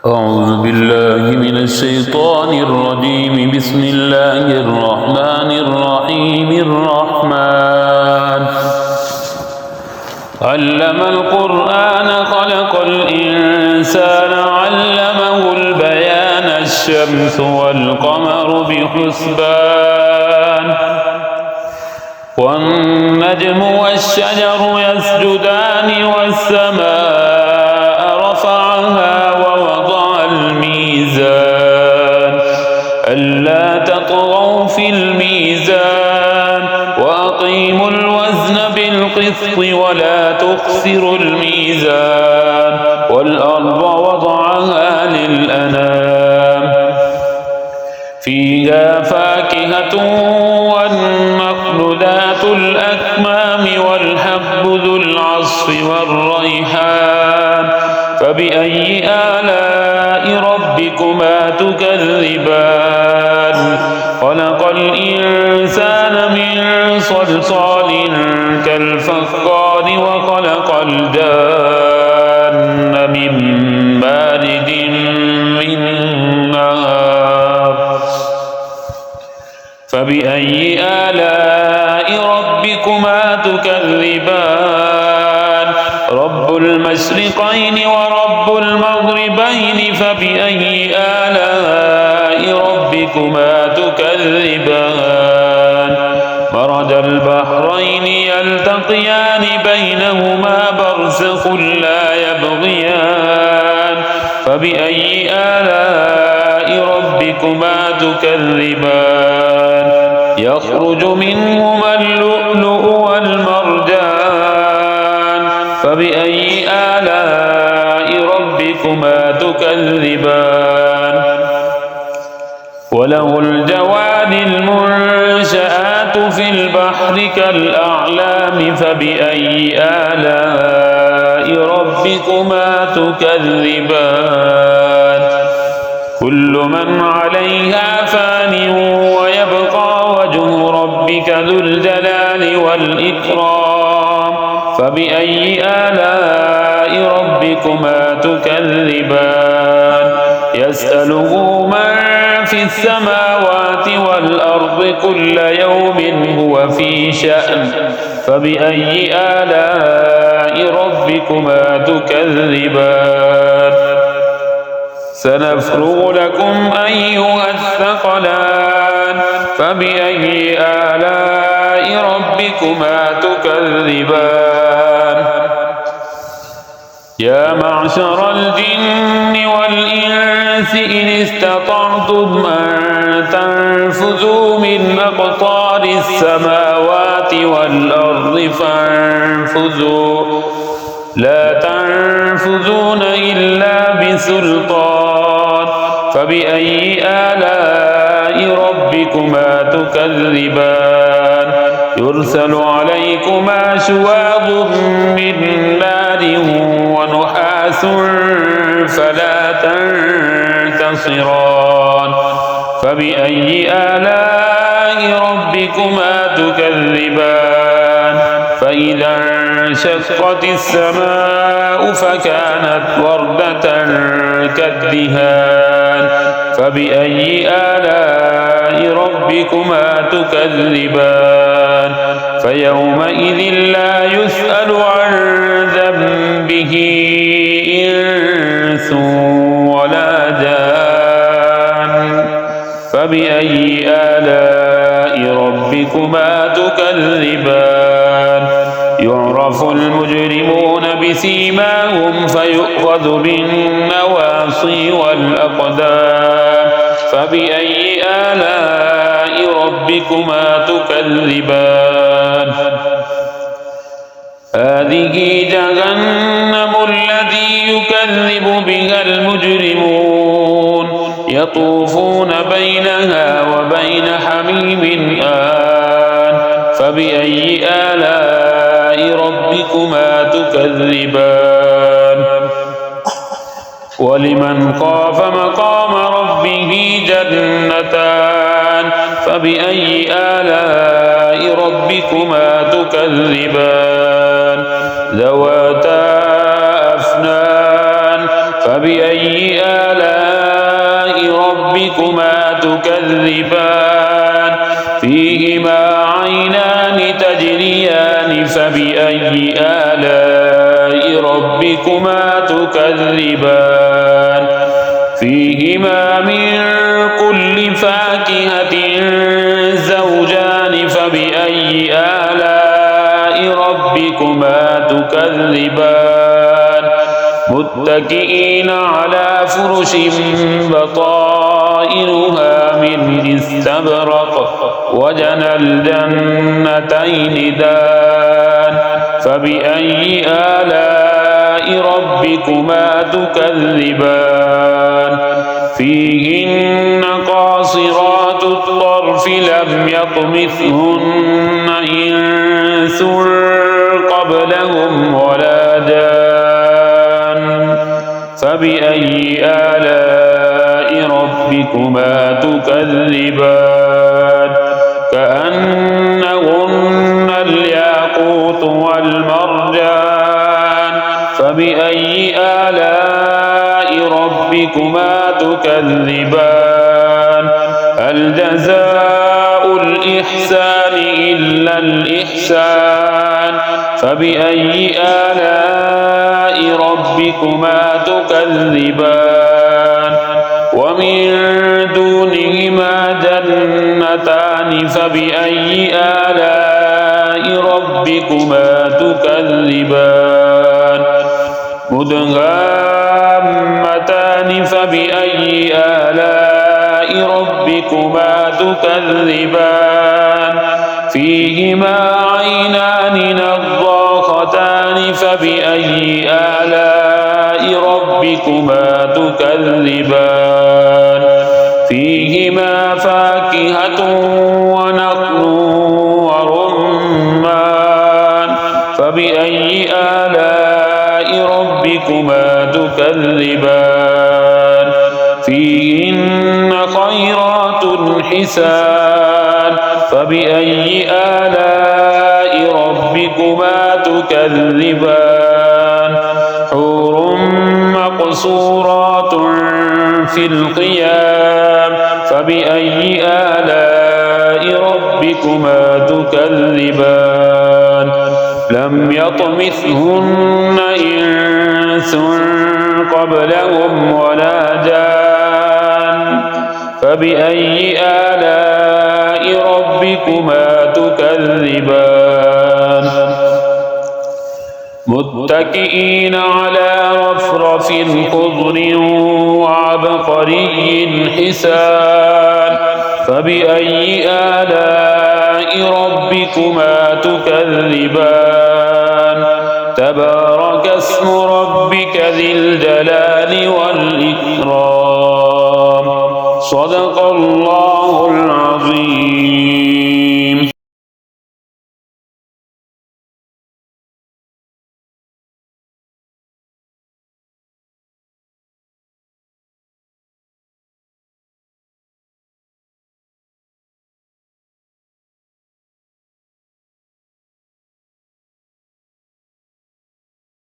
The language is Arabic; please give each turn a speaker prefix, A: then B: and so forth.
A: أعوذ بالله من الشيطان الرجيم. بسم الله الرحمن الرحيم. الرحمن علم القرآن خلق الإنسان علمه البيان. الشمس والقمر بحسبان والنجم والشجر يسجدان والسماء رفعها ووضع الميزان ألا تطغوا في الميزان وأقيموا الوزن بالقسط ولا تخسروا الميزان والأرض وضعها للأنام فيها فاكهة والنخل ذات الأكمام والحب ذو العصف والريحان فبأي آلاء ربكما تكذبان خلق الإنسان من صلصال كالفخار وخلق الجان من مارج من نار فبأي آلاء ربكما تكذبان رب المشرقين ورب المغربين فبأي آلاء ربكما تكذبان مرج البحرين يلتقيان بينهما برزخ لا يبغيان فبأي آلاء ربكما تكذبان يخرج منهما اللؤلؤ والمرجان فبأي آلاء ربكما تكذبان وله الجوار المنشآت في البحر كالأعلام فبأي آلاء ربكما تكذبان كل من عليها فان ويبقى وجه ربك ذو الجلال والإكرام فبأي آلاء ربكما تكذبان يسأله من في السماوات والأرض كل يوم هو في شأن فبأي آلاء ربكما تكذبان سنفرغ لكم أيها الثقلان فبأي آلاء ربكما تكذبان يا معشر الجن والإنس إن استطعتم أن تنفذوا من أقطار السماوات والأرض فانفذوا لا تنفذون إلا بسلطان فبأي آلاء ربكما تكذبان يرسل عليكما شواظ من نار ونحاس فلا تنتصران فبأي آلاء ربكما تكذبان فإذا انشقت السماء فكانت وردة كالدهان فبأي آلاء ربكما تكذبان فيومئذ لا يسأل عن ذنبه إنس ولا جان فبأي آلاء ربكما تكذبان يعرف المجرمون بسيماهم فيؤخذ بالنواصي والأقدام فبأي آلاء ربكما تكذبان هذه جهنم التي يكذب بها المجرمون يطوفون بينها وبين حميم آن فبأي آلاء ربكما تكذبان ولمن خاف مقام ربه جنتان فبأي آلاء ربكما تكذبان ذواتا أفنان فبأي آلاء ربكما تكذبان فيهما عينان تجريان فبأي آلاء ربكما تكذبان فيهما من كل فاكهة زوجان فبأي آلاء ربكما تكذبان متكئين على فرش بطائنها من استبرق وجنى الجنتين دان فبأي آلاء ربكما تكذبان فيهن قاصرات الطرف لم يطمثهن إنس قبلهم ولا جان فبأي آلاء ربكما تكذبان كأنهن الياقوت والمرجان فبأي آلاء ربكما تكذبان هل جزاء الإحسان إلا الإحسان فبأي آلاء ربكما تكذبان ومن دونهما جنتان فبأي آلاء ربكما تكذبان مدهامتان فبأي آلاء ربكما تكذبان فيهما عينان نضاختان فبأي آلاء ربكما تكذبان فيهما فاكهة ونخل ورمان فبأي آلاء ربكما تكذبان فيهن خيرات حسان فبأي آلاء ربكما تكذبان حور مقصورات في القيام فبأي آلاء ربكما تكذبان لم يطمثهن إنس قبلهم ولا جان فبأي آلاء ربكما تكذبان متكئين على رفرف خضر وعبقري حسان فبأي آلاء ربكما تكذبان تبارك اسم ربك ذي الجلال والإكرام صدق الله العظيم.